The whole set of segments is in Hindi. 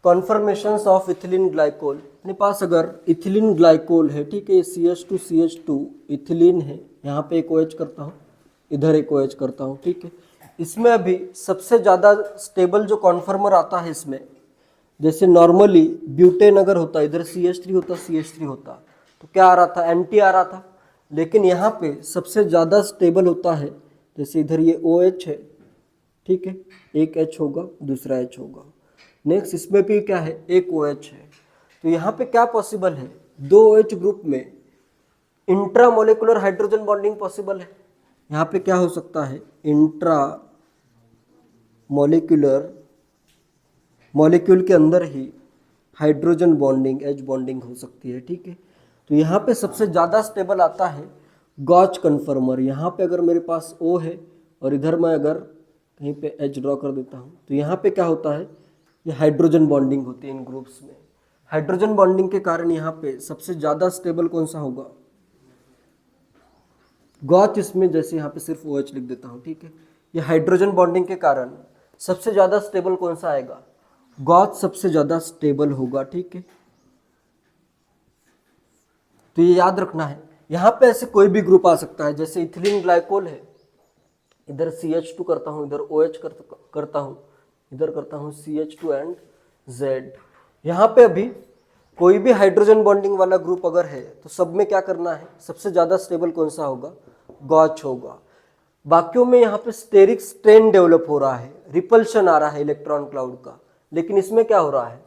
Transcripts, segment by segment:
कॉन्फर्मेशंस ऑफ इथिलीन ग्लाइकोल। अपने पास अगर इथिलीन ग्लाइकोल है, ठीक है, CH2 इथिलीन है, यहाँ पे एक OH करता हूँ, इधर एक OH करता हूँ, ठीक है। इसमें अभी सबसे ज़्यादा स्टेबल जो कॉन्फर्मर आता है इसमें, जैसे नॉर्मली ब्यूटेन अगर होता, इधर CH3 होता, CH3 होता, तो क्या आ रहा था, एंटी आ रहा था। लेकिन यहाँ पे सबसे ज़्यादा स्टेबल होता है, जैसे इधर ये OH है, ठीक है, एक H होगा, दूसरा H होगा। नेक्स्ट इसमें भी क्या है, एक OH है। तो यहाँ पे क्या पॉसिबल है, दो OH ग्रुप में इंट्रामोलिकुलर हाइड्रोजन बॉन्डिंग पॉसिबल है। यहाँ पे क्या हो सकता है, इंट्रा मॉलिक्यूलर, मॉलिक्यूल के अंदर ही हाइड्रोजन बॉन्डिंग, H बॉन्डिंग हो सकती है, ठीक है। तो यहाँ पे सबसे ज़्यादा स्टेबल आता है गॉच कन्फर्मर। यहाँ पे अगर मेरे पास O है और इधर मैं अगर कहीं पे H ड्रॉ कर देता हूँ, तो यहाँ पे क्या होता है, ये हाइड्रोजन बॉन्डिंग होती है इन ग्रुप्स में। हाइड्रोजन बॉन्डिंग के कारण यहाँ पे सबसे ज़्यादा स्टेबल कौन सा होगा, गॉच। इसमें जैसे यहाँ पे सिर्फ OH लिख देता हूँ, ठीक है। ये हाइड्रोजन बॉन्डिंग के कारण सबसे ज़्यादा स्टेबल कौन सा आएगा, गॉच सबसे ज़्यादा स्टेबल होगा, ठीक है। तो ये याद रखना है। यहाँ पे ऐसे कोई भी ग्रुप आ सकता है, जैसे इथिलीन ग्लाइकोल है, इधर CH2 करता हूँ, इधर OH करता हूँ, इधर करता हूँ CH2 एंड Z। यहाँ पे अभी कोई भी हाइड्रोजन बॉन्डिंग वाला ग्रुप अगर है तो सब में क्या करना है, सबसे ज़्यादा स्टेबल कौन सा होगा, गॉच होगा। बाकियों में यहाँ पे स्टेरिक स्ट्रेन डेवलप हो रहा है, रिपल्शन आ रहा है इलेक्ट्रॉन क्लाउड का, लेकिन इसमें क्या हो रहा है,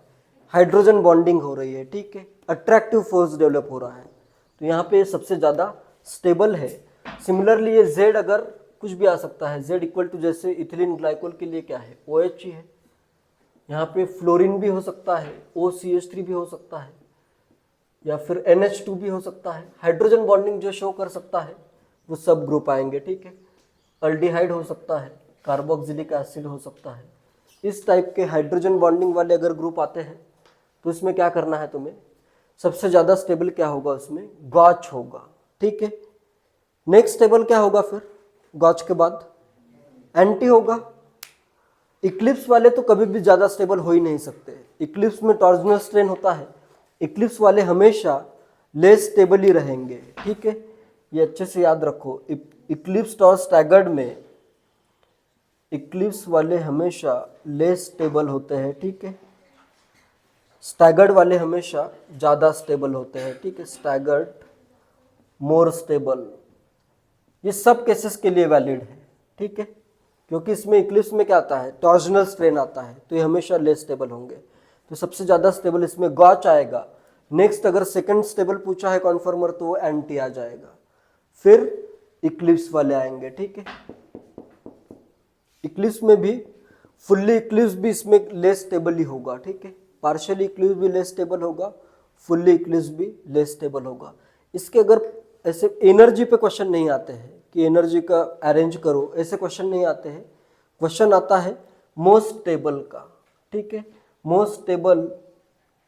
हाइड्रोजन बॉन्डिंग हो रही है, ठीक है, अट्रैक्टिव फोर्स डेवलप हो रहा है। तो यहाँ पे सबसे ज़्यादा स्टेबल है। सिमिलरली ये Z अगर कुछ भी आ सकता है, Z इक्वल टू जैसे इथिलीन ग्लाइकोल के लिए क्या है, OH ही है। यहाँ पे फ्लोरीन भी हो सकता है, OCH3 भी हो सकता है, या फिर NH2 भी हो सकता है। हाइड्रोजन बॉन्डिंग जो शो कर सकता है वो सब ग्रुप आएंगे, ठीक है। अल्डिहाइड हो सकता है, कार्बोक्सिलिक एसिड हो सकता है। इस टाइप के हाइड्रोजन बॉन्डिंग वाले अगर ग्रुप आते हैं तो इसमें क्या करना है तुम्हें, सबसे ज़्यादा स्टेबल क्या होगा, उसमें गॉच होगा, ठीक है। नेक्स्ट स्टेबल क्या होगा फिर, गॉच के बाद एंटी होगा। इक्लिप्स वाले तो कभी भी ज़्यादा स्टेबल हो ही नहीं सकते, इक्लिप्स में टॉर्जनल स्ट्रेन होता है, इक्लिप्स वाले हमेशा लेस स्टेबल ही रहेंगे, ठीक है। ये अच्छे से याद रखो, इक्लिप्स और स्टैगर्ड में इक्लिप्स वाले हमेशा लेस स्टेबल होते हैं, ठीक है। स्टैगर्ड वाले हमेशा ज़्यादा स्टेबल होते हैं, ठीक है। स्टैगर्ड मोर स्टेबल, ये सब केसेस के लिए वैलिड है, ठीक है, क्योंकि इसमें इक्लिप्स में क्या आता है, टॉर्जनल स्ट्रेन आता है, तो ये हमेशा लेस स्टेबल होंगे। तो सबसे ज़्यादा स्टेबल इसमें गॉच आएगा। नेक्स्ट अगर सेकंड स्टेबल पूछा है कॉन्फर्मर तो वो एंटी आ जाएगा, फिर इक्लिप्स वाले आएंगे, ठीक है। इक्लिप्स में भी फुल्ली इक्लिप्स भी इसमें लेस स्टेबल ही होगा, ठीक है। पार्शियली इक्लिप्स भी लेस स्टेबल होगा, फुल्ली इक्लिप्स भी लेस स्टेबल होगा। इसके अगर ऐसे एनर्जी पे क्वेश्चन नहीं आते हैं कि एनर्जी का अरेंज करो, ऐसे क्वेश्चन नहीं आते हैं। क्वेश्चन आता है मोस्ट स्टेबल का, ठीक है, मोस्ट स्टेबल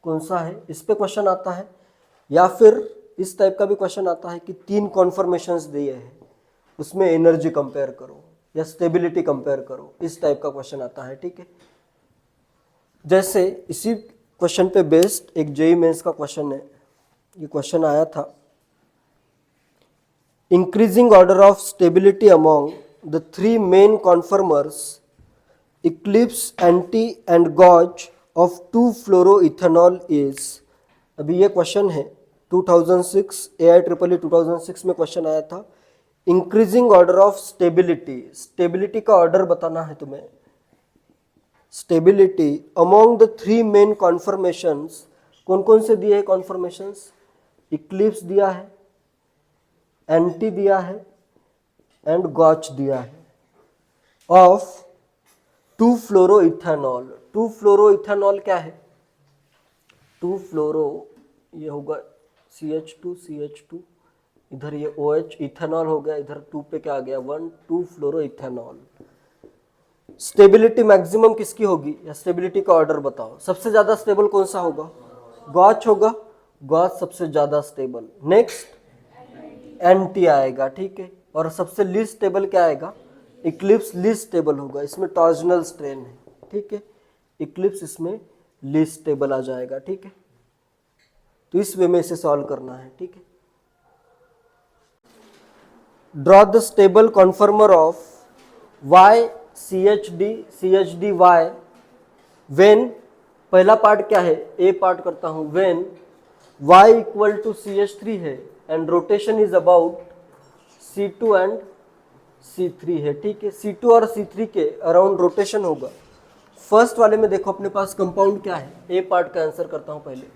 कौन सा है, इस पे क्वेश्चन आता है। या फिर इस टाइप का भी क्वेश्चन आता है कि 3 कॉन्फर्मेशंस दिए हैं, उसमें एनर्जी कंपेयर करो या स्टेबिलिटी कंपेयर करो, इस टाइप का क्वेश्चन आता है, ठीक है। जैसे इसी क्वेश्चन पे बेस्ड एक जेईई मेंस का क्वेश्चन है, ये क्वेश्चन आया था, increasing order of stability among the 3 main conformers eclipse, anti and gauche of two fluoroethanol is. अभी ये क्वेश्चन है 2006 AIEEE 2006 में क्वेश्चन आया था। Increasing order of stability, stability का ऑर्डर बताना है तुम्हें। स्टेबिलिटी अमॉन्ग द 3 मेन कॉन्फर्मेशंस, कौन कौन से दिए हैं कॉन्फर्मेशंस, इक्लिप्स दिया है, एंटी दिया है एंड गॉच दिया है, ऑफ 2-फ्लोरोइथेनॉल। 2-फ्लोरोइथेनॉल क्या है, 2-फ्लोरो, ये होगा CH2, इधर ये OH, इथेनॉल हो गया, इधर 2 पे क्या आ गया 1, 2-फ्लोरोइथेनॉल। स्टेबिलिटी मैक्सिमम किसकी होगी, या स्टेबिलिटी का ऑर्डर बताओ। सबसे ज्यादा स्टेबल कौन सा होगा, गॉच होगा, गॉच सबसे ज्यादा स्टेबल। नेक्स्ट एंटी आएगा, ठीक है। और सबसे लीस्ट स्टेबल क्या आएगा, इक्लिप्स लीस्ट स्टेबल होगा, इसमें टॉर्जनल स्ट्रेन है, ठीक है। इक्लिप्स इसमें लीस्ट स्टेबल आ जाएगा। ठीक है, तो इस वे में इसे सॉल्व करना है। ठीक है, draw the stable conformer of y CHD y when, पहला पार्ट क्या है, ए पार्ट करता हूं, when y equal to CH3 है and rotation is about C2 and C3 है। ठीक है, C2 और C3 के अराउंड रोटेशन होगा। फर्स्ट वाले में देखो अपने पास कंपाउंड क्या है, ए पार्ट का आंसर करता हूं पहले,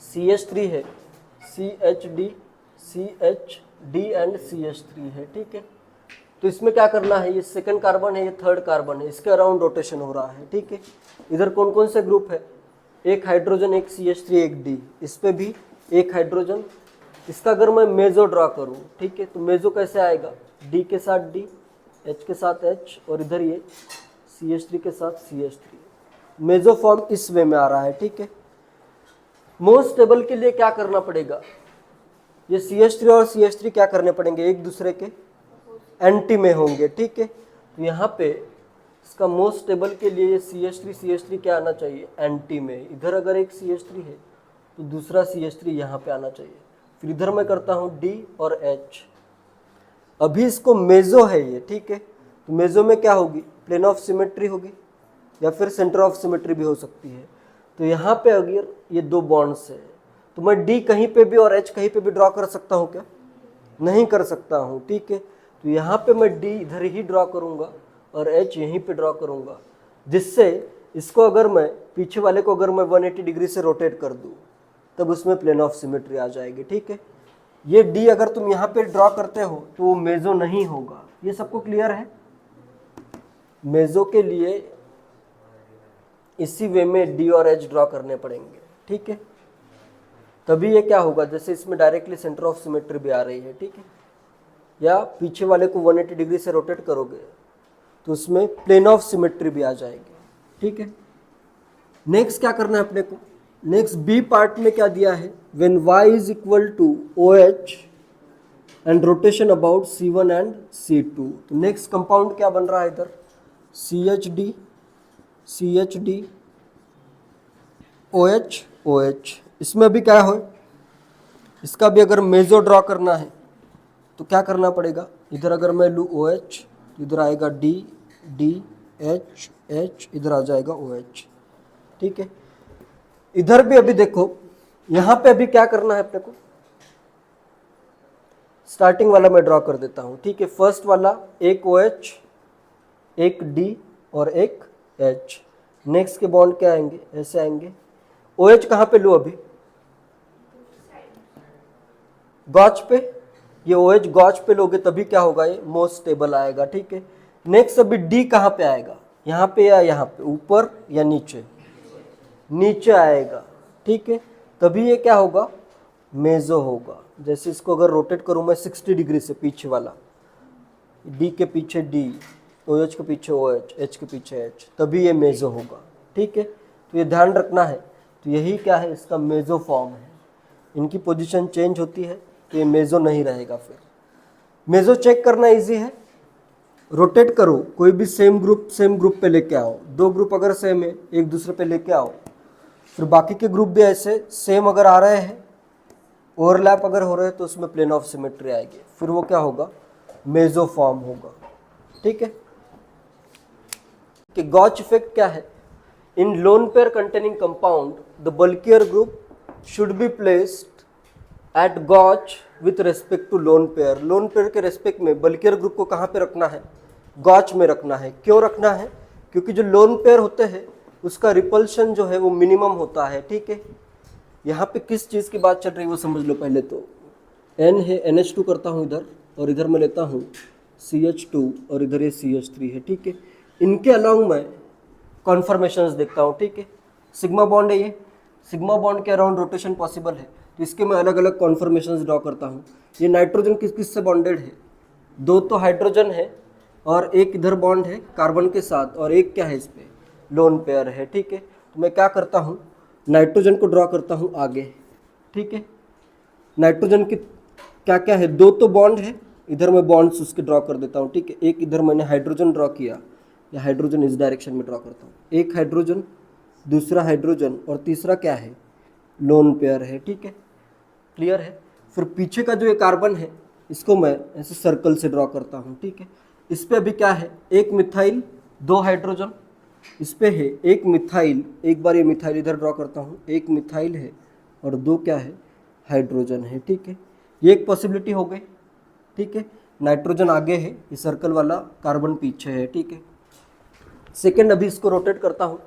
CH3 है, CHD एंड CH3 है। ठीक है, तो इसमें क्या करना है, ये सेकंड कार्बन है, ये थर्ड कार्बन है, इसके अराउंड रोटेशन हो रहा है। ठीक है, इधर कौन कौन से ग्रुप है, एक हाइड्रोजन, एक CH3, एक D, इस पे भी एक हाइड्रोजन। इसका अगर मैं मेजो ड्रा करूं, ठीक है, तो मेजो कैसे आएगा, D के साथ D, H के साथ H और इधर ये CH3 के साथ CH3, मेजो फॉर्म इस वे में आ रहा है। ठीक है, मोस्ट स्टेबल के लिए क्या करना पड़ेगा, ये CH3 और CH3 क्या करने पड़ेंगे, एक दूसरे के एंटी में होंगे। ठीक है, तो यहाँ पे इसका मोस्ट स्टेबल के लिए ये CH3 क्या आना चाहिए, एंटी में। इधर अगर एक CH3 है तो दूसरा CH3 यहाँ पे आना चाहिए। फिर इधर मैं करता हूँ D और H, अभी इसको मेजो है ये। ठीक है, तो मेजो में क्या होगी, प्लेन ऑफ सिमेट्री होगी या फिर सेंटर ऑफ सिमेट्री भी हो सकती है। तो यहाँ पे अगर ये दो बॉन्ड्स है तो मैं D कहीं पे भी और H कहीं पे भी ड्रॉ कर सकता हूँ क्या, नहीं कर सकता हूँ। ठीक है, तो यहाँ पे मैं D इधर ही ड्रॉ करूँगा और H यहीं पे ड्रॉ करूँगा, जिससे इसको अगर मैं पीछे वाले को अगर मैं 180 डिग्री से रोटेट कर दूँ तब उसमें प्लेन ऑफ सिमेट्री आ जाएगी। ठीक है, ये D अगर तुम यहाँ पे ड्रॉ करते हो तो वो मेजो नहीं होगा। ये सबको क्लियर है, मेजो के लिए इसी वे में D और H ड्रॉ करने पड़ेंगे। ठीक है, तभी ये क्या होगा, जैसे इसमें डायरेक्टली सेंटर ऑफ सिमेट्री भी आ रही है। ठीक है, या पीछे वाले को 180 डिग्री से रोटेट करोगे तो उसमें प्लेन ऑफ सिमेट्री भी आ जाएगी। ठीक है, नेक्स्ट क्या करना है अपने को, नेक्स्ट बी पार्ट में क्या दिया है, when y is equal to OH and rotation about C1 and C2। तो नेक्स्ट कंपाउंड क्या बन रहा है इधर, CHD OH। इसमें भी क्या है, इसका भी अगर मेजो ड्रॉ करना है तो क्या करना पड़ेगा, इधर अगर मैं लूँ OH, इधर आएगा D H, इधर आ जाएगा OH। ठीक है, इधर भी अभी देखो, यहाँ पे अभी क्या करना है अपने को, स्टार्टिंग वाला मैं ड्रॉ कर देता हूँ। ठीक है, फर्स्ट वाला एक OH, एक D और एक H। नेक्स्ट के बॉन्ड क्या आएंगे, ऐसे आएंगे। OH कहाँ पे लूँ अभी, गॉच पे, ये OH गॉच पे लोगे तभी क्या होगा, ये मोस्ट स्टेबल आएगा। ठीक है, नेक्स्ट अभी D कहाँ पे आएगा, यहाँ पे या यहाँ पे, ऊपर या नीचे, नीचे आएगा। ठीक है, तभी ये क्या होगा, मेजो होगा। जैसे इसको अगर रोटेट करूँ मैं 60 डिग्री से, पीछे वाला D के पीछे D, OH के पीछे OH, H के पीछे H, तभी ये मेजो होगा। ठीक है, तो ये ध्यान रखना है। तो यही क्या है, इसका मेजो फॉर्म है। इनकी पोजीशन चेंज होती है तो ये मेजो नहीं रहेगा। फिर मेजो चेक करना इजी है, रोटेट करो, कोई भी सेम ग्रुप पे लेके आओ। दो ग्रुप अगर सेम है एक दूसरे पे लेके आओ, फिर बाकी के ग्रुप भी ऐसे सेम अगर आ रहे हैं, ओवरलैप अगर हो रहे हैं तो उसमें प्लेन ऑफ सिमेट्री आएगी, फिर वो क्या होगा, मेजो फॉर्म होगा। ठीक है, कि गॉच इफेक्ट क्या है, in lone pair containing compound the bulkier group should be placed at gauche with respect to lone pair. Lone pair के रेस्पेक्ट में बल्कियर ग्रुप को कहाँ पे रखना है, गॉच में रखना है। क्यों रखना है, क्योंकि जो लोन पेयर होते हैं उसका रिपल्शन जो है वो मिनिमम होता है। ठीक है, यहाँ पे किस चीज़ की बात चल रही है वो समझ लो पहले। तो N है, NH2 करता हूँ इधर, और इधर मैं लेता हूँ CH2 और इधर ये CH3 है। ठीक है, इनके अलाउंग मैं कॉन्फर्मेशंस देखता हूँ। ठीक है, सिग्मा बॉन्ड है, ये सिग्मा बॉन्ड के अराउंड रोटेशन पॉसिबल है, तो इसके मैं अलग अलग कॉन्फर्मेशंस ड्रॉ करता हूँ। ये नाइट्रोजन किस किस से बॉन्डेड है, दो तो हाइड्रोजन है और एक इधर बॉन्ड है कार्बन के साथ, और एक क्या है इस पे लोन पेयर है। ठीक है, तो मैं क्या करता हूँ, नाइट्रोजन को ड्रॉ करता हूँ आगे। ठीक है, नाइट्रोजन की क्या क्या है, दो तो बॉन्ड है, इधर मैं बॉन्ड्स उसके ड्रॉ कर देता हूँ। ठीक है, एक इधर मैंने हाइड्रोजन ड्रॉ किया, या हाइड्रोजन इस डायरेक्शन में ड्रॉ करता हूँ, एक हाइड्रोजन दूसरा हाइड्रोजन और तीसरा क्या है, लोन पेयर है। ठीक है, क्लियर है। फिर पीछे का जो ये कार्बन है इसको मैं ऐसे सर्कल से ड्रॉ करता हूँ। ठीक है, इस पे अभी क्या है, एक मिथाइल, दो हाइड्रोजन, इस पे है एक मिथाइल, एक बार ये मिथाइल इधर ड्रॉ करता हूँ, एक मिथाइल है और दो क्या है, हाइड्रोजन है। ठीक है, ये एक पॉसिबिलिटी हो गई। ठीक है, नाइट्रोजन आगे है, ये सर्कल वाला कार्बन पीछे है। ठीक है, सेकेंड अभी इसको रोटेट करता हूँ,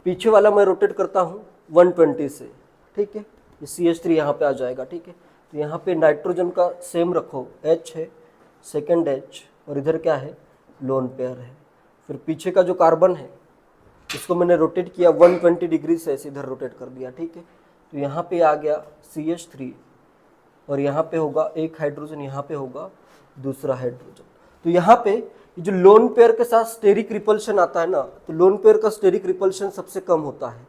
पीछे वाला मैं रोटेट करता हूँ 120 से। ठीक है, ये CH3 यहाँ पे आ जाएगा। ठीक है, तो यहाँ पे नाइट्रोजन का सेम रखो, H है, सेकेंड H, और इधर क्या है, लोन पेयर है। फिर पीछे का जो कार्बन है इसको मैंने रोटेट किया 120 डिग्री से, ऐसे इधर रोटेट कर दिया। ठीक है, तो यहाँ पे आ गया CH3 और यहाँ पे होगा एक हाइड्रोजन, यहाँ पे होगा दूसरा हाइड्रोजन। तो यहाँ पे ये जो लोन पेयर के साथ स्टेरिक रिपल्शन आता है ना, तो लोन पेयर का स्टेरिक रिपल्शन सबसे कम होता है।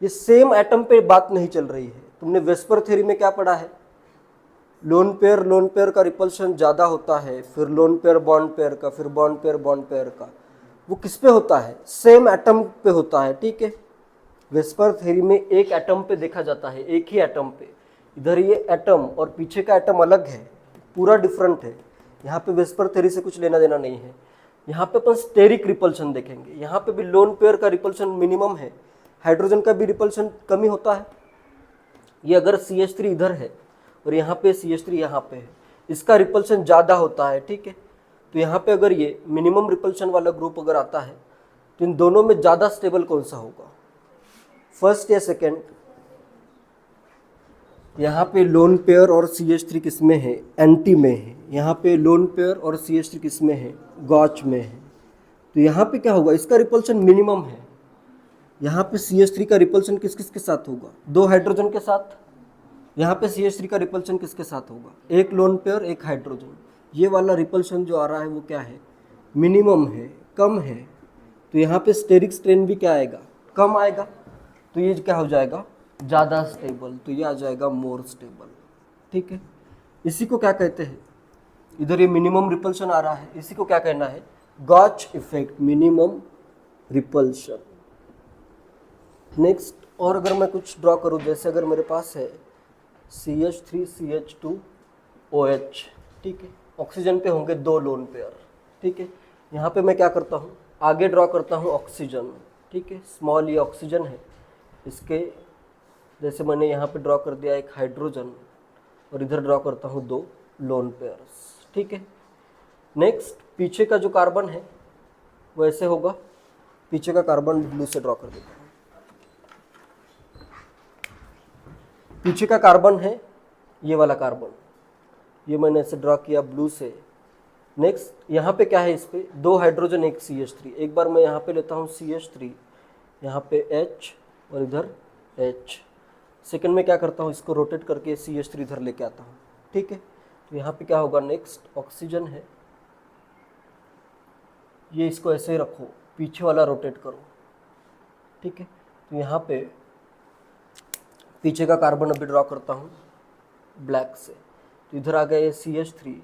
ये सेम एटम पे बात नहीं चल रही है। तुमने वेस्पर थ्योरी में क्या पढ़ा है, लोन पेयर का रिपल्शन ज़्यादा होता है, फिर लोन पेयर बॉन्ड पेयर का, फिर बॉन्ड पेयर का। वो किस पे होता है, सेम एटम पे होता है। ठीक है, वेस्पर थ्योरी में एक एटम पे देखा जाता है, एक ही एटम पे। इधर ये एटम और पीछे का एटम अलग है, पूरा डिफरेंट है। यहाँ पे वेस्पर थ्योरी से कुछ लेना देना नहीं है। यहाँ पे अपन स्टेरिक रिपल्शन देखेंगे। यहाँ पे भी लोन पेयर का रिपल्शन मिनिमम है, हाइड्रोजन का भी रिपल्शन कम ही होता है। ये अगर CH3 इधर है और यहाँ पे CH3 यहाँ पे है, इसका रिपल्शन ज़्यादा होता है। ठीक है, तो यहाँ पे अगर ये मिनिमम रिपल्शन वाला ग्रुप अगर आता है तो इन दोनों में ज़्यादा स्टेबल कौन सा होगा, फर्स्ट या सेकेंड? यहाँ पे लोन पेयर और CH3 किस में है, एंटी में है। यहाँ पे लोन पेयर और CH3 किस में है, गॉच में है। तो यहाँ पे क्या होगा, इसका रिपल्शन मिनिमम है। यहाँ पे CH3 का रिपल्शन किस किस के साथ होगा, दो हाइड्रोजन के साथ। यहाँ पे CH3 का रिपल्शन किसके साथ होगा, एक लोन पेयर एक हाइड्रोजन। ये वाला रिपल्शन जो आ रहा है वो क्या है, मिनिमम है, कम है। तो यहाँ पे स्टेरिक स्ट्रेन भी क्या आएगा, कम आएगा। तो ये क्या हो जाएगा, ज़्यादा स्टेबल। तो ये आ जाएगा मोर स्टेबल। ठीक है, इसी को क्या कहते हैं, इधर ये मिनिमम रिपल्शन आ रहा है, इसी को क्या कहना है, गॉच इफेक्ट, मिनिमम रिपल्शन। नेक्स्ट, और अगर मैं कुछ ड्रॉ करूँ, जैसे अगर मेरे पास है CH3 CH2 OH। ठीक है, ऑक्सीजन पे होंगे दो लोन पेयर। ठीक है, यहाँ पे मैं क्या करता हूँ, आगे ड्रॉ करता हूँ ऑक्सीजन। ठीक है, स्मॉल ये ऑक्सीजन है, इसके जैसे मैंने यहाँ पे ड्रॉ कर दिया एक हाइड्रोजन और इधर ड्रॉ करता हूँ दो लोन पेयर्स। ठीक है, नेक्स्ट पीछे का जो कार्बन है वो ऐसे होगा, पीछे का कार्बन ब्लू से ड्रॉ कर देता हूँ। पीछे का कार्बन है ये वाला कार्बन, ये मैंने ऐसे ड्रॉ किया ब्लू से। नेक्स्ट यहाँ पे क्या है, इस पे दो हाइड्रोजन एक CH3। एक बार मैं यहाँ पे लेता हूँ CH3, यहाँ पे H और इधर H। सेकंड में क्या करता हूँ, इसको रोटेट करके CH3 इधर लेके आता हूँ। ठीक है, तो यहाँ पे क्या होगा, नेक्स्ट ऑक्सीजन है, ये इसको ऐसे ही रखो, पीछे वाला रोटेट करो। ठीक है, तो यहाँ पे पीछे का कार्बन अभी ड्रॉ करता हूँ ब्लैक से। तो इधर आ गया ये CH3,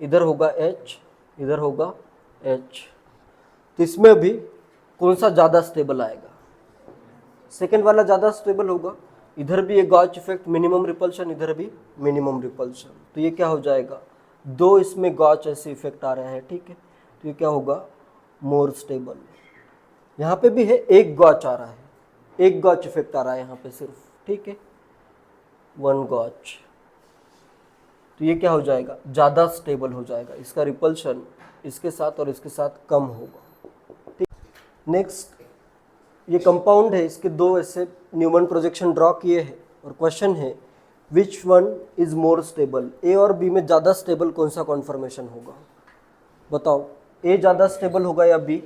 इधर होगा H, इधर होगा H। तो इसमें अभी कौन सा ज़्यादा स्टेबल आएगा, सेकेंड वाला ज़्यादा स्टेबल होगा। इधर भी ये गॉच इफेक्ट, मिनिमम रिपल्शन, इधर भी मिनिमम रिपल्शन। तो ये क्या हो जाएगा, दो इसमें गॉच ऐसे इफेक्ट आ रहे हैं। ठीक है, तो ये क्या होगा, मोर स्टेबल। यहाँ पे भी है एक गॉच आ रहा है, एक गॉच इफेक्ट आ रहा है यहाँ पे सिर्फ। ठीक है, वन गॉच। तो ये क्या हो जाएगा, ज़्यादा स्टेबल हो जाएगा, इसका रिपल्शन इसके साथ और इसके साथ कम होगा। ठीक, नेक्स्ट ये कंपाउंड है, इसके दो ऐसे न्यूमन प्रोजेक्शन ड्रॉ किए हैं और क्वेश्चन है which one is more stable, A और बी में ज़्यादा स्टेबल कौन सा कॉन्फर्मेशन होगा, बताओ। ए ज़्यादा स्टेबल होगा या बी?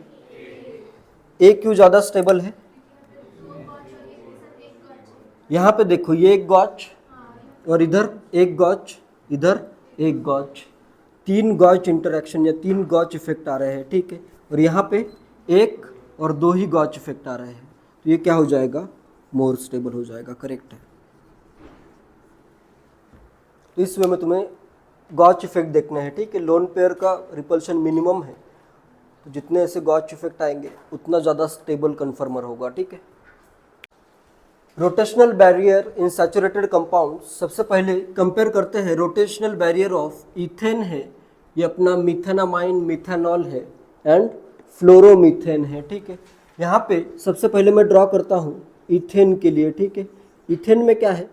ए क्यों ज़्यादा स्टेबल है, यहाँ पे देखो ये एक गॉच और इधर एक गॉच, इधर एक गॉच, तीन गॉच इंटरेक्शन या तीन गॉच इफेक्ट आ रहे हैं। ठीक है, और यहाँ पे एक और दो ही गॉच इफेक्ट आ रहे हैं। तो ये क्या हो जाएगा, मोर स्टेबल हो जाएगा, करेक्ट है। तो इस वे में तुम्हें गॉच इफेक्ट देखना है। ठीक है, लोन पेयर का रिपल्शन मिनिमम है, तो जितने ऐसे गॉच इफेक्ट आएंगे उतना ज़्यादा स्टेबल कन्फर्मर होगा, ठीक है। रोटेशनल बैरियर इन सैचुरेटेड कंपाउंड, सबसे पहले कंपेयर करते हैं रोटेशनल बैरियर ऑफ इथेन है, ये अपना मिथेनामाइन मिथेनॉल है, एंड फ्लोरोमीथेन है, ठीक है। यहाँ पे सबसे पहले मैं ड्रॉ करता हूँ इथेन के लिए, ठीक है। इथेन में क्या है,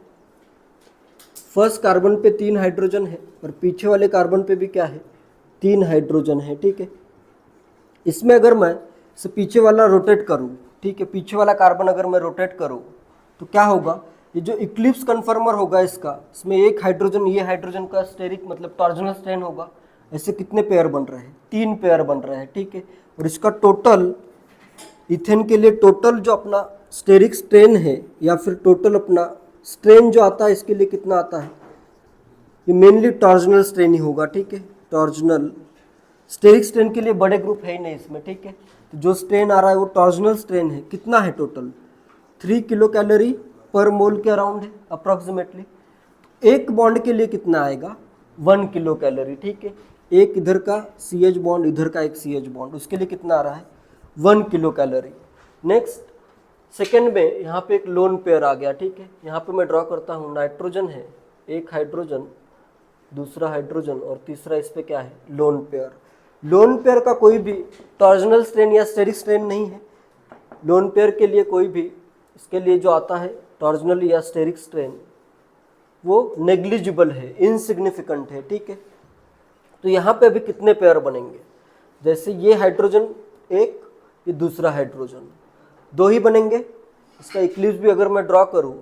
फर्स्ट कार्बन पे 3 हाइड्रोजन है और पीछे वाले कार्बन पे भी क्या है, 3 हाइड्रोजन है, ठीक है। इसमें अगर मैं इसे पीछे वाला रोटेट करूँ, ठीक है, पीछे वाला कार्बन अगर मैं रोटेट करूँ तो क्या होगा, ये जो इक्लिप्स कन्फर्मर होगा इसका, इसमें एक हाइड्रोजन, ये हाइड्रोजन का स्टेरिक मतलब टॉर्जनल स्ट्रेन होगा। ऐसे कितने पेयर बन रहे हैं, 3 पेयर बन रहे हैं, ठीक है। और इसका टोटल इथेन के लिए टोटल जो अपना स्टेरिक स्ट्रेन है या फिर टोटल अपना स्ट्रेन जो आता है इसके लिए कितना आता है, ये मेनली टॉर्जनल स्ट्रेन ही होगा, ठीक है। टॉर्जनल स्टेरिक स्ट्रेन के लिए बड़े ग्रुप है ही नहीं इसमें, ठीक है। तो जो स्ट्रेन आ रहा है वो टॉर्जनल स्ट्रेन है, कितना है टोटल 3 किलो कैलोरी पर मोल के अराउंड है अप्रॉक्सीमेटली। एक बॉन्ड के लिए कितना आएगा, 1 किलो कैलोरी, ठीक है। एक इधर का CH बॉन्ड, इधर का एक CH बॉन्ड, उसके लिए कितना आ रहा है, 1 किलो कैलोरी। नेक्स्ट सेकेंड में यहाँ पे एक लोन पेयर आ गया, ठीक है। यहाँ पे मैं ड्रॉ करता हूँ, नाइट्रोजन है, एक हाइड्रोजन, दूसरा हाइड्रोजन और तीसरा इस पे क्या है, लोन पेयर। लोन पेयर का कोई भी टॉर्जनल स्ट्रेन या स्टेरिक स्ट्रेन नहीं है। लोन पेयर के लिए कोई भी इसके लिए जो आता है टॉर्जनल या स्टेरिक स्ट्रेन वो नेग्लिजिबल है, इनसिग्निफिकेंट है, ठीक है। तो यहाँ पे अभी कितने पेयर बनेंगे, जैसे ये हाइड्रोजन एक, ये दूसरा हाइड्रोजन, 2 ही बनेंगे। इसका इक्लिप्स भी अगर मैं ड्रॉ करूँ,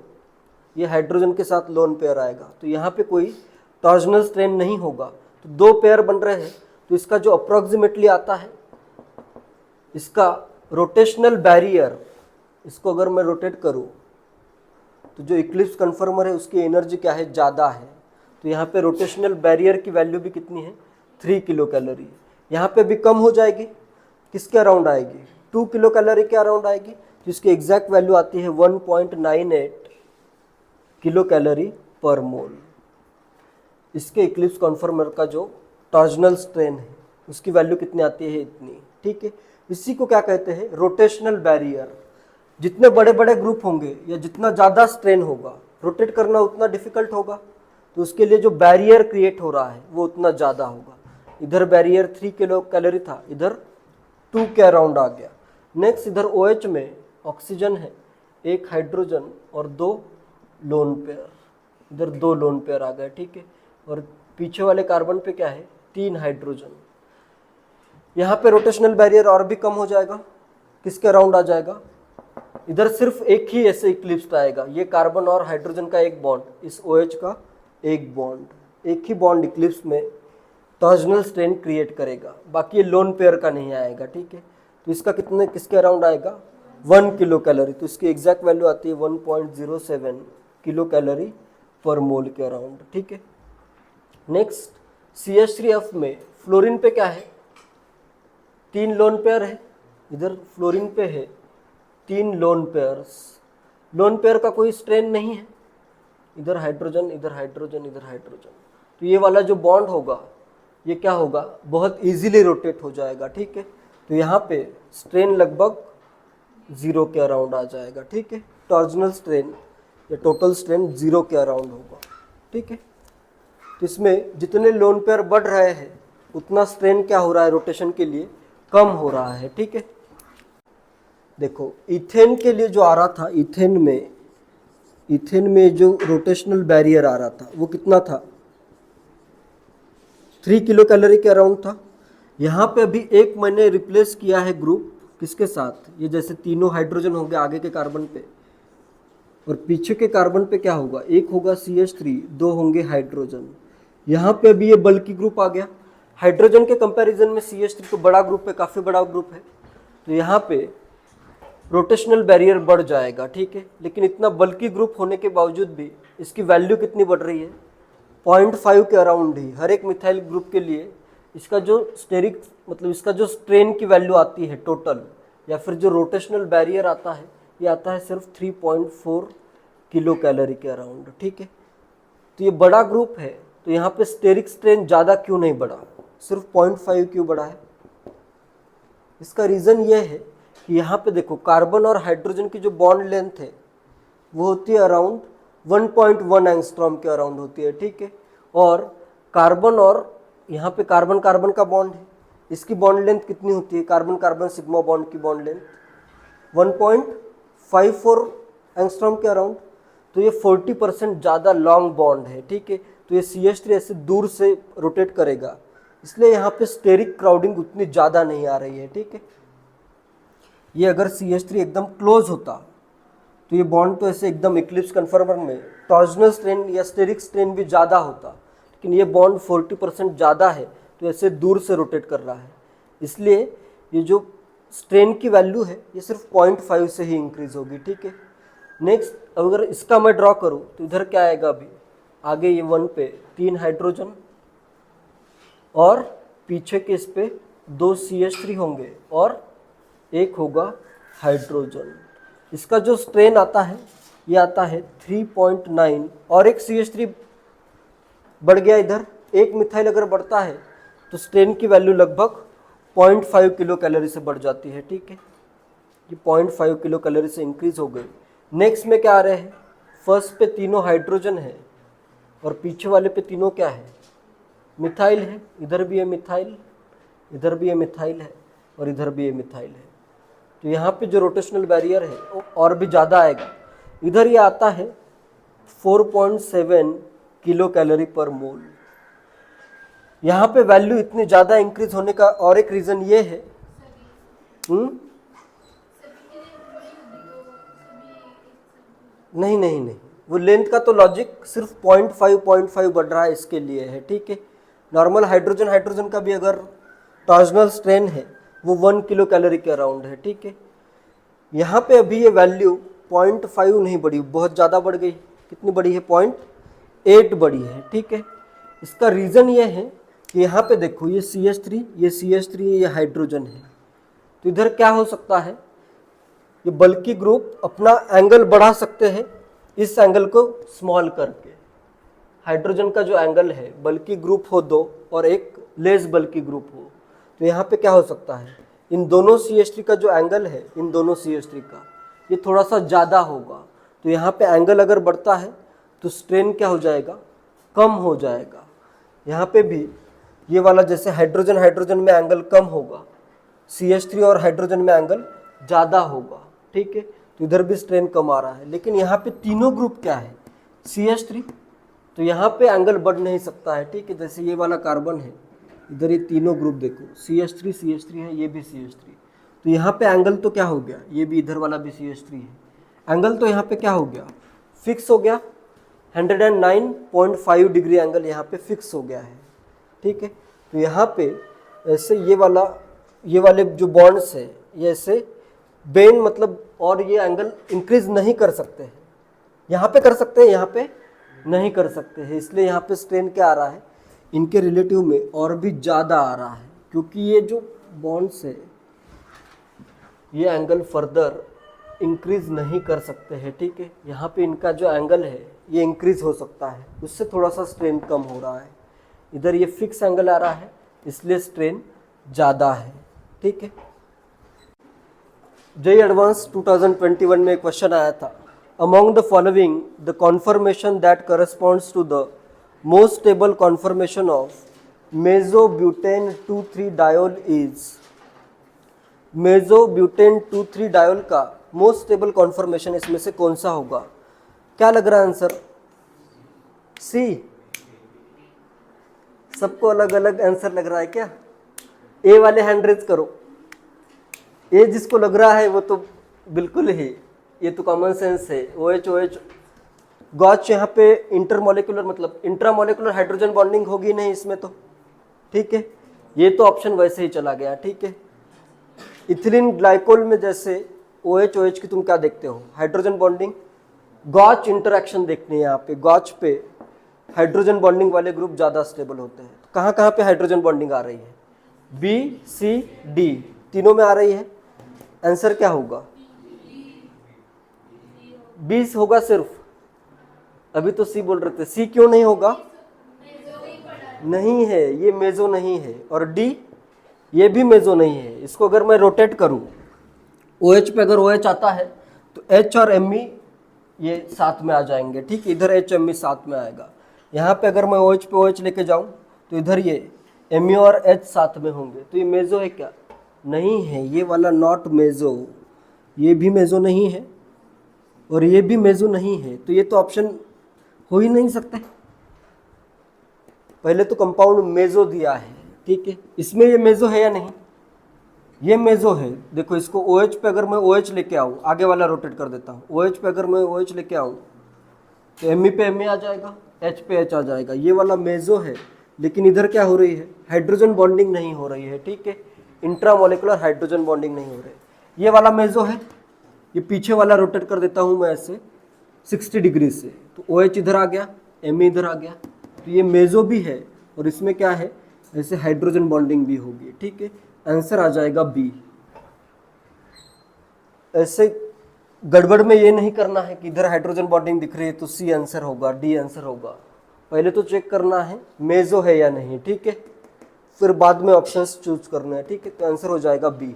ये हाइड्रोजन के साथ लोन पेयर आएगा, तो यहाँ पे कोई टॉर्जनल स्ट्रेन नहीं होगा, तो 2 पेयर बन रहे हैं। तो इसका जो अप्रॉक्सीमेटली आता है, इसका रोटेशनल बैरियर, इसको अगर मैं रोटेट करूँ तो जो इक्लिप्स कन्फर्मर है उसकी एनर्जी क्या है, ज़्यादा है। तो यहाँ पे रोटेशनल बैरियर की वैल्यू भी कितनी है, 3 किलो कैलोरी। यहाँ पे भी कम हो जाएगी, किसके अराउंड आएगी, 2 किलो कैलोरी के अराउंड आएगी, जिसकी एग्जैक्ट वैल्यू आती है 1.98 किलो कैलोरी पर मोल। इसके इक्लिप्स कन्फर्मर का जो टॉर्जनल स्ट्रेन है उसकी वैल्यू कितनी आती है, इतनी, ठीक है। इसी को क्या कहते हैं, रोटेशनल बैरियर। जितने बड़े बड़े ग्रुप होंगे या जितना ज़्यादा स्ट्रेन होगा, रोटेट करना उतना डिफिकल्ट होगा, तो उसके लिए जो बैरियर क्रिएट हो रहा है वो उतना ज़्यादा होगा। इधर बैरियर 3 किलो कैलोरी था, इधर 2 के अराउंड आ गया। नेक्स्ट इधर OH में ऑक्सीजन है, एक हाइड्रोजन और 2 लोन पेयर, इधर 2 लोन पेयर आ गए, ठीक है। और पीछे वाले कार्बन पे क्या है, 3 हाइड्रोजन। यहाँ पे रोटेशनल बैरियर और भी कम हो जाएगा, किसके अराउंड आ जाएगा, इधर सिर्फ एक ही ऐसे इक्लिप्स आएगा, ये कार्बन और हाइड्रोजन का एक बॉन्ड, इस OH का एक बॉन्ड, एक ही बॉन्ड इक्लिप्स में टॉर्जनल स्ट्रेन क्रिएट करेगा, बाकी ये लोन पेयर का नहीं आएगा, ठीक है। तो इसका कितने, किसके अराउंड आएगा, 1 किलो कैलोरी। तो इसकी एग्जैक्ट वैल्यू आती है 1.07 किलो कैलोरी पर मोल के अराउंड, ठीक है। नेक्स्ट CH3F में फ्लोरीन पे क्या है, 3 लोन पेयर है, इधर फ्लोरीन पे है 3 लोन पेयर्स। लोन पेयर का कोई स्ट्रेन नहीं है, इधर हाइड्रोजन, इधर हाइड्रोजन, इधर हाइड्रोजन। तो ये वाला जो बॉन्ड होगा ये क्या होगा, बहुत इजीली रोटेट हो जाएगा, ठीक है। तो यहाँ पे स्ट्रेन लगभग 0 के अराउंड आ जाएगा, ठीक है। टॉर्जनल स्ट्रेन या टोटल स्ट्रेन 0 के अराउंड होगा, ठीक है। तो इसमें जितने लोन पेयर बढ़ रहे हैं उतना स्ट्रेन क्या हो रहा है, रोटेशन के लिए कम हो रहा है, ठीक है। देखो इथेन के लिए जो आ रहा था, इथेन में जो रोटेशनल बैरियर आ रहा था वो कितना था, 3 किलो कैलोरी के अराउंड था। यहाँ पे अभी एक मैंने रिप्लेस किया है ग्रुप, किसके साथ, ये जैसे तीनों हाइड्रोजन होंगे आगे के कार्बन पे और पीछे के कार्बन पे क्या होगा, एक होगा CH3, 2 होंगे हाइड्रोजन। यहाँ पे अभी ये बल्कि ग्रुप आ गया, हाइड्रोजन के कंपैरिजन में CH3 तो बड़ा ग्रुप है, काफ़ी बड़ा ग्रुप है, तो यहाँ पे रोटेशनल बैरियर बढ़ जाएगा, ठीक है। लेकिन इतना बल्कि ग्रुप होने के बावजूद भी इसकी वैल्यू कितनी बढ़ रही है, 0.5 के अराउंड ही। हर एक मिथाइल ग्रुप के लिए इसका जो स्टेरिक मतलब इसका जो स्ट्रेन की वैल्यू आती है टोटल, या फिर जो रोटेशनल बैरियर आता है, ये आता है सिर्फ 3.4 किलो कैलोरी के अराउंड, ठीक है। तो ये बड़ा ग्रुप है, तो यहाँ पे स्टेरिक स्ट्रेन ज़्यादा क्यों नहीं बढ़ा, सिर्फ 0.5 क्यों बढ़ा है, इसका रीज़न ये है कि यहाँ पे देखो कार्बन और हाइड्रोजन की जो बॉन्ड लेंथ है वो होती है अराउंड 1.1 एंगस्ट्रॉम के अराउंड होती है, ठीक है। और कार्बन और यहाँ पे कार्बन कार्बन का बॉन्ड है, इसकी बॉन्ड लेंथ कितनी होती है, कार्बन कार्बन सिग्मा बॉन्ड की बॉन्ड लेंथ 1.54 एंगस्ट्रॉम के अराउंड। तो ये 40% ज़्यादा लॉन्ग बॉन्ड है, ठीक है। तो ये CH3 ऐसे दूर से रोटेट करेगा, इसलिए यहाँ पे स्टेरिक क्राउडिंग उतनी ज़्यादा नहीं आ रही है, ठीक है। ये अगर CH3 एकदम क्लोज होता तो ये बॉन्ड तो ऐसे एकदम इक्लिप्स कन्फर्मर में टॉर्जनल स्ट्रेन या स्टेरिक स्ट्रेन भी ज़्यादा होता, लेकिन ये बॉन्ड 40% ज़्यादा है तो ऐसे दूर से रोटेट कर रहा है, इसलिए ये जो स्ट्रेन की वैल्यू है ये सिर्फ 0.5 से ही इंक्रीज होगी, ठीक है। नेक्स्ट अगर इसका मैं ड्रॉ करूँ तो इधर क्या आएगा, अभी आगे ये 1 पे 3 हाइड्रोजन और पीछे के इस पे 2 CH3 होंगे और एक होगा हाइड्रोजन। इसका जो स्ट्रेन आता है ये आता है 3.9 और एक CH3 बढ़ गया इधर, एक मिथाइल अगर बढ़ता है तो स्ट्रेन की वैल्यू लगभग 0.5 किलो कैलोरी से बढ़ जाती है, ठीक है। ये 0.5 किलो कैलोरी से इंक्रीज हो गई। नेक्स्ट में क्या आ रहे हैं, फर्स्ट पे तीनों हाइड्रोजन है और पीछे वाले पे तीनों क्या है, मिथाइल है। इधर भी है मिथाइल, इधर भी है मिथाइल है और इधर भी है मिथाइल है। तो यहाँ पे जो रोटेशनल बैरियर है वो और भी ज़्यादा आएगा। इधर ये आता है 4.7 किलो कैलोरी पर मोल। यहाँ पे वैल्यू इतनी ज़्यादा इंक्रीज होने का और एक रीज़न ये है, नहीं नहीं नहीं, वो लेंथ का तो लॉजिक सिर्फ 0.5 बढ़ रहा है इसके लिए है, ठीक है। नॉर्मल हाइड्रोजन का भी अगर टॉर्जनल स्ट्रेन है वो 1 किलो कैलोरी के अराउंड है, ठीक है। यहाँ पे अभी ये वैल्यू 0.5 नहीं बढ़ी, बहुत ज़्यादा बढ़ गई। कितनी बढ़ी है, 0.8 बढ़ी है, ठीक है। इसका रीज़न ये है कि यहाँ पे देखो ये CH3 ये हाइड्रोजन है, तो इधर क्या हो सकता है, ये बल्कि ग्रुप अपना एंगल बढ़ा सकते हैं इस एंगल को स्मॉल करके। हाइड्रोजन का जो एंगल है, बल्कि ग्रुप हो 2 और एक लेस बल्कि ग्रुप हो, तो यहाँ पे क्या हो सकता है, इन दोनों CH3 का जो एंगल है, इन दोनों CH3 का ये थोड़ा सा ज़्यादा होगा। तो यहाँ पे एंगल अगर बढ़ता है तो स्ट्रेन क्या हो जाएगा, कम हो जाएगा। यहाँ पे भी ये वाला जैसे हाइड्रोजन में एंगल कम होगा, CH3 और हाइड्रोजन में एंगल ज़्यादा होगा, ठीक है। तो इधर भी स्ट्रेन कम आ रहा है, लेकिन यहाँ पे तीनों ग्रुप क्या है, CH3, तो यहाँ पे एंगल बढ़ नहीं सकता है, ठीक है। जैसे ये वाला कार्बन है, इधर ये तीनों ग्रुप देखो, CH3 है, ये भी CH3, तो यहाँ पे एंगल तो क्या हो गया, ये भी इधर वाला भी CH3 है, एंगल तो यहाँ पे क्या हो गया, फिक्स हो गया। 109.5 डिग्री एंगल यहाँ पे फिक्स हो गया है, ठीक है। तो यहाँ पे ऐसे ये वाले जो बॉन्ड्स है ये ऐसे बेंड मतलब और ये एंगल इंक्रीज नहीं कर सकते हैं, यहाँ पे कर सकते हैं, यहाँ पे नहीं कर सकते हैं, इसलिए यहाँ पे स्ट्रेन क्या आ रहा है, इनके रिलेटिव में और भी ज़्यादा आ रहा है, क्योंकि ये जो बॉन्ड्स है ये एंगल फर्दर इंक्रीज नहीं कर सकते हैं, ठीक है। यहाँ पे इनका जो एंगल है ये इंक्रीज हो सकता है, उससे थोड़ा सा स्ट्रेन कम हो रहा है। इधर ये फिक्स एंगल आ रहा है, इसलिए स्ट्रेन ज़्यादा है, ठीक है। JEE एडवांस 2021 में एक क्वेश्चन आया था, among the following the conformation that corresponds to the most stable conformation of mesobutane 2,3 diol is. Mesobutane 2,3 diol का मोस्ट स्टेबल कॉन्फर्मेशन इसमें से कौन सा होगा, क्या लग रहा है आंसर, सी। सबको अलग अलग आंसर लग रहा है क्या, ए वाले हैंड रेज करो, ए जिसको लग रहा है वो तो बिल्कुल ही, ये तो कॉमन सेंस है। OH गॉच यहाँ पे इंटरमोलिकुलर मतलब इंट्रामोलिकुलर हाइड्रोजन बॉन्डिंग होगी नहीं इसमें तो, ठीक है। ये तो ऑप्शन वैसे ही चला गया, ठीक है। इथिलीन ग्लाइकोल में जैसे OH की तुम क्या देखते हो, हाइड्रोजन बॉन्डिंग, गॉच इंटरेक्शन देखनी है। यहाँ पे गॉच पे हाइड्रोजन बॉन्डिंग वाले ग्रुप ज़्यादा स्टेबल होते हैं। कहाँ कहाँ पे हाइड्रोजन बॉन्डिंग आ रही है, B, C, D तीनों में आ रही है। आंसर क्या होगा, बी होगा सिर्फ, अभी तो सी बोल रहे थे, सी क्यों नहीं होगा, नहीं है, ये मेजो नहीं है। और डी, ये भी मेजो नहीं है। इसको अगर मैं रोटेट करूं, OH पे अगर OH आता है तो H और Me ये साथ में आ जाएंगे, ठीक है, इधर H Me साथ में आएगा। यहाँ पे अगर मैं OH पे OH लेके जाऊं तो इधर ये Me और H साथ में होंगे, तो ये मेजो है क्या? नहीं है, ये वाला नॉट मेजो। ये भी मेजो नहीं है और ये भी मेजो नहीं है, तो ये तो ऑप्शन हो ही नहीं सकते। पहले तो कंपाउंड मेजो दिया है, ठीक है, इसमें ये मेजो है या नहीं? ये मेजो है। देखो इसको OH पे अगर मैं OH लेके आऊँ, आगे वाला रोटेट कर देता हूँ, OH पे अगर मैं OH लेके आऊँ तो Me पे Me आ जाएगा, H पे H आ जाएगा, ये वाला मेजो है। लेकिन इधर क्या हो रही है? हाइड्रोजन बॉन्डिंग नहीं हो रही है, ठीक है, इंट्रामोलिकुलर हाइड्रोजन बॉन्डिंग नहीं हो रही है। ये वाला मेजो है। ये पीछे वाला रोटेट कर देता हूँ मैं ऐसे 60 डिग्री से, तो OH इधर आ गया, Me इधर आ गया, तो ये मेजो भी है और इसमें क्या है, ऐसे हाइड्रोजन बॉन्डिंग भी होगी, ठीक है, आंसर आ जाएगा बी। ऐसे गड़बड़ में ये नहीं करना है कि इधर हाइड्रोजन बॉन्डिंग दिख रही है तो सी आंसर होगा, डी आंसर होगा। पहले तो चेक करना है मेजो है या नहीं, ठीक है, फिर बाद में ऑप्शंस चूज करना है, ठीक है, तो आंसर हो जाएगा बी।